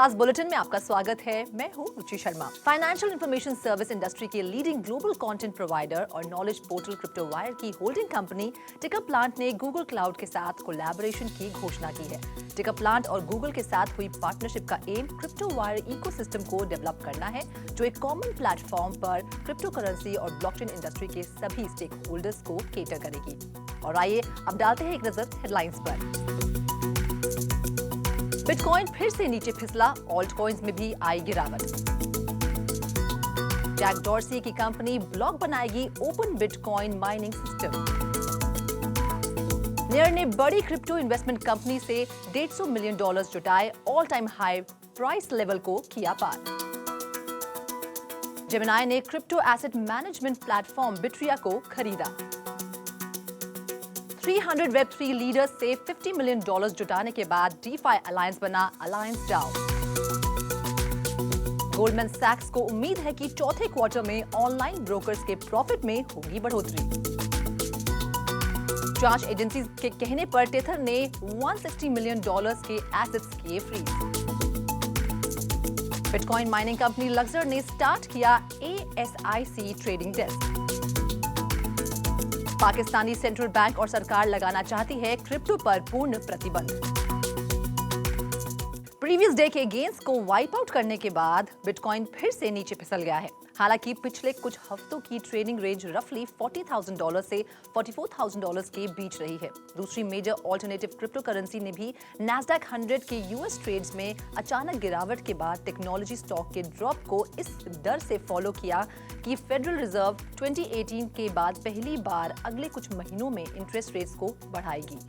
खास बुलेटिन में आपका स्वागत है। मैं हूं Ruchi Sharma. Financial information service industry के लीडिंग ग्लोबल कंटेंट प्रोवाइडर और नॉलेज पोर्टल क्रिप्टोवायर की होल्डिंग कंपनी टिकरप्लांट ने गूगल क्लाउड के साथ कोलैबोरेशन की घोषणा की है। टिकरप्लांट और गूगल के साथ हुई पार्टनरशिप का एम क्रिप्टोवायर इकोसिस्टम को डेवलप करना है, जो एक कॉमन प्लेटफॉर्म पर क्रिप्टो करेंसी और ब्लॉकचेन इंडस्ट्री के सभी स्टेक होल्डर्स को केटर करेगी। और आइए अब डालते हैं एक नजर हेडलाइंस पर। बिटकॉइन फिर से नीचे फिसला, ऑल्ट कॉइन्स में भी आई गिरावट। जैक डॉर्सी की कंपनी ब्लॉक बनाएगी open bitcoin mining system. Near ने बड़ी क्रिप्टो इन्वेस्टमेंट कंपनी से $150 मिलियन जुटाए, all time high price level को किया पार। जेमिनाई ने क्रिप्टो एसेट मैनेजमेंट प्लेटफॉर्म बिट्रिया को खरीदा। 300 वेब3 लीडर्स से $50 मिलियन जुटाने के बाद डीफाई अलायंस बना अलायंस डाउ। गोल्डमैन सैक्स को उम्मीद है कि चौथे क्वार्टर में ऑनलाइन ब्रोकर्स के प्रॉफिट में होगी बढ़ोतरी। जांच एजेंसी के कहने पर टेथर ने $160 मिलियन के एसेट्स किए freeze. Bitcoin mining company Luxor ने स्टार्ट किया ASIC trading desk. Pakistani central bank और सरकार लगाना चाहती है क्रिप्टो पर पूर्ण प्रतिबंध। प्रीवियस डे के गेन्स को वाइप आउट करने के बाद बिटकॉइन फिर से नीचे फिसल गया है। हालांकि पिछले कुछ हफ्तों की ट्रेडिंग रेंज रफली $40,000 से $44,000 के बीच रही है। दूसरी मेजर ऑल्टरनेटिव क्रिप्टो करेंसी ने भी नैस्डैक 100 के यूएस ट्रेड्स में अचानक गिरावट के बाद टेक्नोलॉजी स्टॉक के ड्रॉप को इस डर से फॉलो किया कि फेडरल रिजर्व 2018 के बाद पहली बार अगले कुछ महीनों में इंटरेस्ट रेट्स को बढ़ाएगी।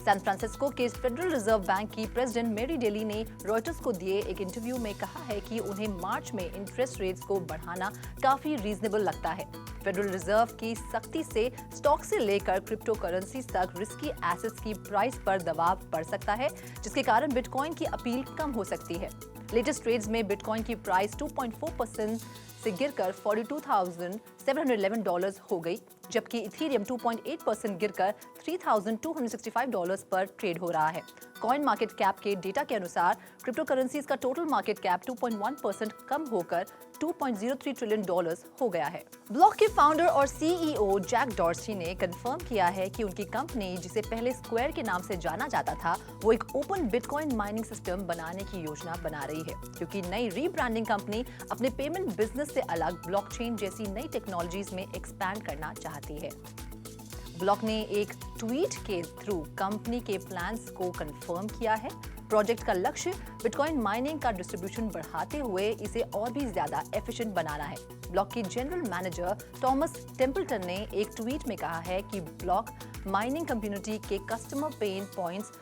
सैन फ्रांसिस्को के फेडरल रिजर्व बैंक की प्रेसिडेंट मैरी डेली ने रॉयटर्स को दिए एक इंटरव्यू में कहा है कि उन्हें मार्च में इंटरेस्ट रेट्स को बढ़ाना काफी रीजनेबल लगता है। फेडरल रिजर्व की सख्ती से स्टॉक से लेकर क्रिप्टो करेंसी तक रिस्की एसेट्स की प्राइस पर दबाव पड़ सकता है, जिसके कारण बिटकॉइन की अपील कम हो सकती है। लेटेस्ट ट्रेड्स में बिटकॉइन की प्राइस 2.4% से गिरकर $42,711 हो गई, जबकि इथेरियम 2.8% गिरकर $3,265 पर ट्रेड हो रहा है। कॉइन मार्केट कैप के डेटा के अनुसार क्रिप्टो करेंसीज का टोटल मार्केट कैप 2.1% कम होकर $2.03 ट्रिलियन हो गया है। ब्लॉक के फाउंडर और सीईओ जैक डॉर्सी ने कंफर्म किया है कि उनकी कंपनी, जिसे पहले स्क्वायर के नाम से जाना जाता था, वो एक ओपन बिटकॉइन माइनिंग सिस्टम बनाने की योजना बना रही है, क्योंकि नई रीब्रांडिंग कंपनी अपने पेमेंट बिजनेस से अलग ब्लॉकचेन जैसी नई टेक्नोलॉजीज में एक्सपैंड करना चाहती है। ब्लॉक ने एक ट्वीट के थ्रू कंपनी के प्लान्स को कंफर्म किया है। प्रोजेक्ट का लक्ष्य बिटकॉइन माइनिंग का डिस्ट्रीब्यूशन बढ़ाते हुए इसे और भी ज्यादा एफिशिएंट बनाना है। ब्लॉक के जनरल मैनेजर टॉमस टेम्पल्टन ने एक ट्वीट में कहा है कि ब्लॉक माइनिंग कम्युनिटी के कस्टमर पेन पॉइंट्स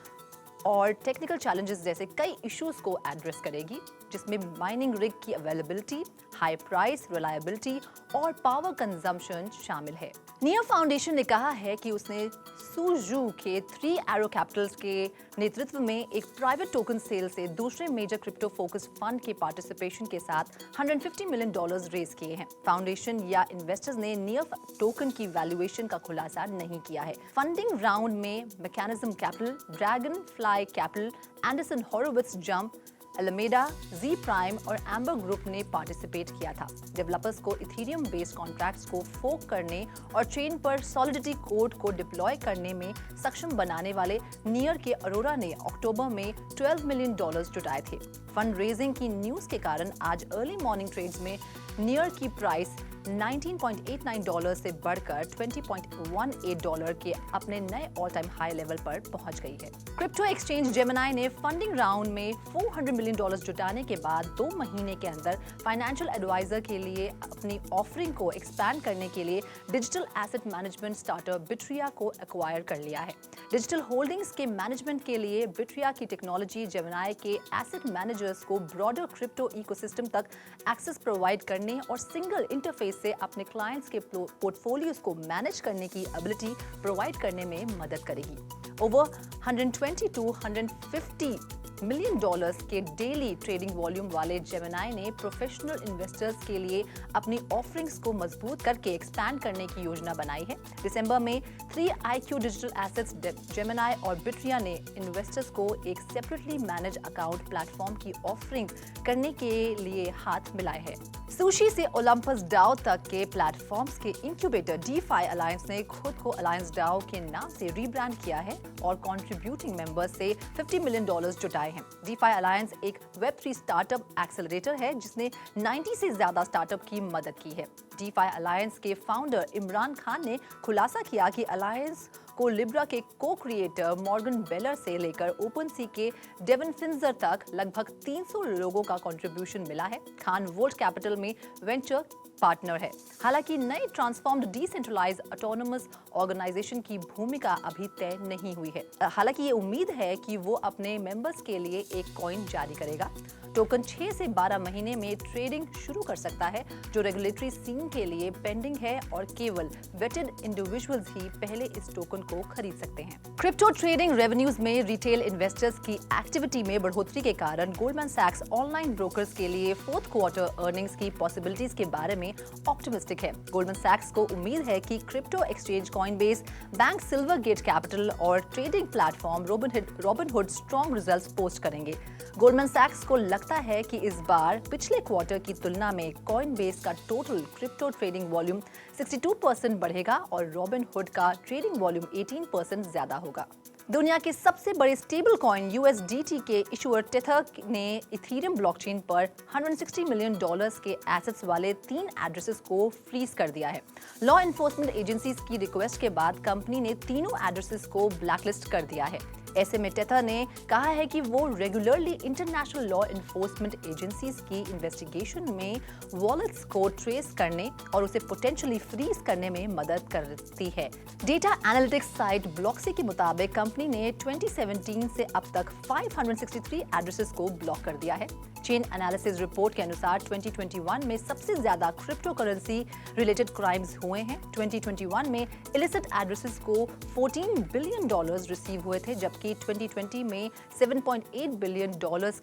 और टेक्निकल चैलेंजेस जैसे कई इश्यूज को एड्रेस करेगी, जिसमें माइनिंग रिग की अवेलेबिलिटी, हाई प्राइस, रिलायबिलिटी और पावर कंजम्पशन शामिल है। नियर फाउंडेशन ने कहा है कि उसने सुजू के 3 एरो कैपिटल्स के नेतृत्व में एक प्राइवेट टोकन सेल से दूसरे मेजर क्रिप्टो फोकस फंड के पार्टिसिपेशन के साथ $150 मिलियन रेज किए हैं। फाउंडेशन या इन्वेस्टर्स ने नियर टोकन की वैल्यूएशन का खुलासा नहीं किया है। फंडिंग राउंड में Mechanism Capital, Dragonfly Capital, Andreessen Horowitz Jump, Alameda, G Prime और एम्बर ग्रुप ने पार्टिसिपेट किया था। डेवलपर्स को इथेरियम बेस्ड कॉन्ट्रैक्ट्स को फोक करने और चेन पर सॉलिडिटी कोड को डिप्लॉय करने में सक्षम बनाने वाले नियर के अरोरा ने अक्टूबर में $12 मिलियन जुटाए थे। फंड रेजिंग की न्यूज के कारण आज अर्ली मॉर्निंग ट्रेड्स में नियर की प्राइस $19.89 से बढ़कर $20.18 के अपने नए ऑल टाइम हाई लेवल पर पहुंच गई है। क्रिप्टो एक्सचेंज जेमिनाई ने फंडिंग राउंड में $400 मिलियन जुटाने के बाद 2 महीने के अंदर फाइनेंशियल एडवाइजर के लिए अपनी ऑफरिंग को एक्सपैंड करने के लिए डिजिटल एसेट मैनेजमेंट स्टार्टअप बिट्रिया को एक्वायर कर लिया है। डिजिटल होल्डिंग्स के मैनेजमेंट के लिए बिट्रिया की टेक्नोलॉजी जेमिनाई के एसेट मैनेजर्स को ब्रॉडर क्रिप्टो इकोसिस्टम तक एक्सेस प्रोवाइड करने और सिंगल इंटरफेस से अपने क्लाइंट्स के पोर्टफोलियोज को मैनेज करने की एबिलिटी प्रोवाइड करने में मदद करेगी। ओवर 120 to 150 मिलियन डॉलर्स के डेली ट्रेडिंग वॉल्यूम वाले जेमिनाई ने प्रोफेशनल इन्वेस्टर्स के लिए अपनी ऑफरिंग्स को मजबूत करके एक्सपैंड करने की योजना बनाई है। दिसंबर में 3iQ डिजिटल एसेट्स, जेमिनाई और बिट्रिया ने इन्वेस्टर्स को एक सेपरेटली मैनेज अकाउंट प्लेटफॉर्म की ऑफरिंग करने के लिए हाथ मिलाए हैं। सुशी से ओलंपस डाओ तक के प्लेटफॉर्म्स के इंक्यूबेटर DeFi अलायंस ने खुद को अलायंस डाओ के नाम से रीब्रांड किया है और कंट्रीब्यूटिंग मेंबर्स से $50 मिलियन जुटाए हैं। DeFi अलायंस एक Web3 स्टार्टअप एक्सेलरेटर है जिसने 90 से ज्यादा स्टार्टअप की मदद की है। DeFi अलायंस के फाउंडर इमरान खान ने खुलासा किया कि अलायंस को लिब्रा के को-क्रिएटर मॉर्गन बेलर से लेकर ओपनसी के डेवन फिंजर तक लगभग 300 लोगों का कंट्रीब्यूशन मिला है। खान वोल्ट कैपिटल में वेंचर पार्टनर है। हालांकि नए ट्रांसफॉर्म्ड डिसेंट्रलाइज्ड ऑटोनोमस ऑर्गेनाइजेशन की भूमिका अभी तय नहीं हुई है। हालांकि ये उम्मीद है कि वो अपने मेंबर्स के लिए एक कॉइन जारी करेगा। टोकन 6 से 12 महीने में ट्रेडिंग शुरू कर सकता है, जो रेगुलेटरी सीन के लिए पेंडिंग है और केवल वेटेड इंडिविजुअल्स ही पहले इस टोकन को खरीद सकते हैं। क्रिप्टो ट्रेडिंग रेवेन्यूज में रिटेल इन्वेस्टर्स की एक्टिविटी में बढ़ोतरी के कारण गोल्डमैन सैक्स ऑनलाइन ब्रोकर्स के लिए फोर्थ क्वार्टर अर्निंग्स की पॉसिबिलिटीज के बारे में ऑप्टिमिस्टिक है। गोल्डमैन सैक्स को उम्मीद है कि crypto exchange Coinbase, bank Silvergate Capital और trading platform Robinhood strong results post करेंगे। गोल्डमैन सैक्स को लगता है कि इस बार पिछले क्वार्टर की तुलना में कॉइनबेस का टोटल क्रिप्टो ट्रेडिंग वॉल्यूम 62% बढ़ेगा और रॉबिनहुड का ट्रेडिंग वॉल्यूम 18% ज्यादा होगा। दुनिया के सबसे बड़े स्टेबल कॉइन USDT के इशुअर टेथर ने इथेरियम ब्लॉकचेन पर $160 मिलियन के एसेट्स वाले 3 एड्रेसेस को फ्रीज कर दिया है। लॉ एनफोर्समेंट एजेंसीज की रिक्वेस्ट के बाद कंपनी ने तीनों एड्रेसेस को ब्लैकलिस्ट कर दिया है। ऐसे में टेथर ने कहा है कि वो regularly international law enforcement agencies की इन्वेस्टिगेशन में वॉलेट्स को ट्रेस करने और उसे पोटेंशियली फ्रीज करने में मदद करती है। डेटा एनालिटिक्स साइट ब्लॉक्सी के मुताबिक कंपनी ने 2017 से अब तक 563 एड्रेसेस को ब्लॉक कर दिया है। चेन एनालिसिस रिपोर्ट के अनुसार 2021 में सबसे ज्यादा क्रिप्टो करेंसी रिलेटेड क्राइम्स हुए हैं। 2021 में इलिसिट एड्रेसेस को $14 बिलियन रिसीव हुए थे, जबकि 2020 में $7.8 बिलियन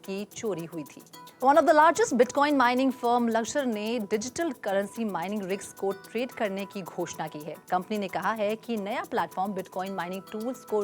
की चोरी हुई थी। One of the largest bitcoin mining firm Laksar ने डिजिटल करेंसी माइनिंग रिग्स को ट्रेड करने की घोषणा की है। कंपनी ने कहा है कि नया प्लेटफॉर्म बिटकॉइन माइनिंग टूल्स को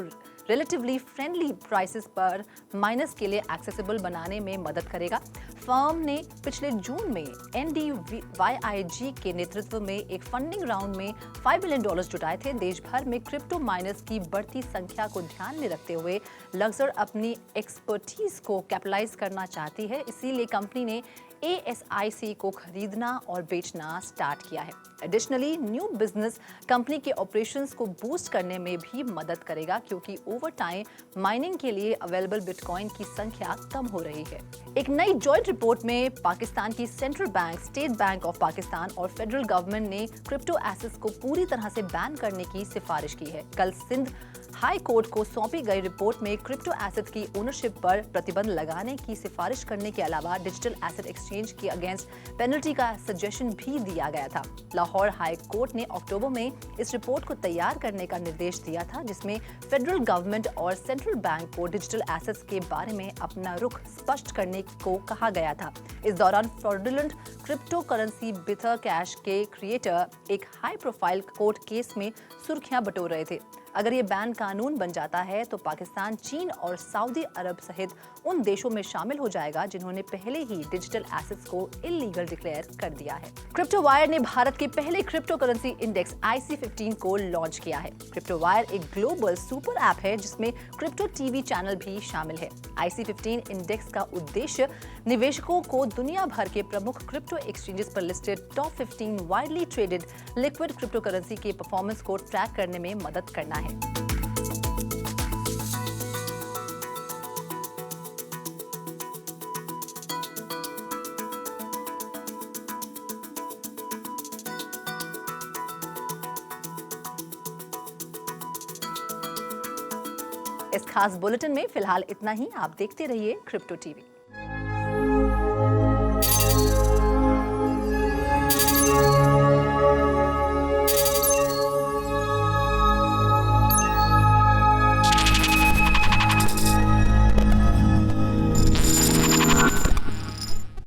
रिलेटिवली फ्रेंडली प्राइसेस पर माइनर्स के लिए एक्सेसिबल बनाने में मदद करेगा। फर्म ने पिछले जून में NDYIG के नेतृत्व में एक फंडिंग राउंड में $5 बिलियन जुटाए थे। देश भर में क्रिप्टो माइनर्स की बढ़ती संख्या को ध्यान में रखते हुए लक्सर अपनी एक्सपर्टीज को कैपिटलाइज करना चाहती है, इसीलिए कंपनी ने ASIC को खरीदना और बेचना स्टार्ट किया है। एडिशनली न्यू बिजनेस कंपनी के ऑपरेशंस को बूस्ट करने में भी मदद करेगा, क्योंकि ओवर टाइम माइनिंग के लिए अवेलेबल बिटकॉइन की संख्या कम हो रही है। एक नई जॉइंट रिपोर्ट में पाकिस्तान की central bank, state bank of Pakistan और फेडरल गवर्नमेंट ने क्रिप्टो एसेट्स को पूरी तरह से बैन करने की सिफारिश की है। कल सिंध हाई कोर्ट को सौंपी गई रिपोर्ट में क्रिप्टो एसेट्स की ओनरशिप पर प्रतिबंध लगाने की सिफारिश करने के अलावा डिजिटल एसेट एक्सचेंज के अगेंस्ट पेनल्टी का सजेशन भी दिया गया था। लाहौर हाई कोर्ट ने अक्टूबर में इस रिपोर्ट को तैयार करने का निर्देश दिया था, जिसमें फेडरल गवर्नमेंट और सेंट्रल बैंक को डिजिटल एसेट्स के बारे में अपना रुख स्पष्ट करने को कहा गया था। इस दौरान फ्रॉडुलेंट क्रिप्टो करेंसी बिथर कैश के क्रिएटर एक हाई प्रोफाइल कोर्ट केस में सुर्खियां बटोर रहे थे। अगर ये बैन कानून बन जाता है तो पाकिस्तान, चीन और सऊदी अरब सहित उन देशों में शामिल हो जाएगा जिन्होंने पहले ही डिजिटल एसेट्स को इलीगल डिक्लेयर कर दिया है। क्रिप्टो वायर ने भारत के पहले क्रिप्टो करेंसी इंडेक्स IC15 को लॉन्च किया है। क्रिप्टो वायर एक ग्लोबल सुपर ऐप है जिसमें क्रिप्टो टीवी चैनल भी शामिल है। IC15 इंडेक्स का उद्देश्य निवेशकों को दुनिया भर के प्रमुख क्रिप्टो एक्सचेंजेस पर listed top 15 widely traded liquid crypto currency के परफॉर्मेंस को ट्रैक करने में मदद करना है। इस खास बुलेटिन में फिलहाल इतना ही। आप देखते रहिए क्रिप्टो टीवी।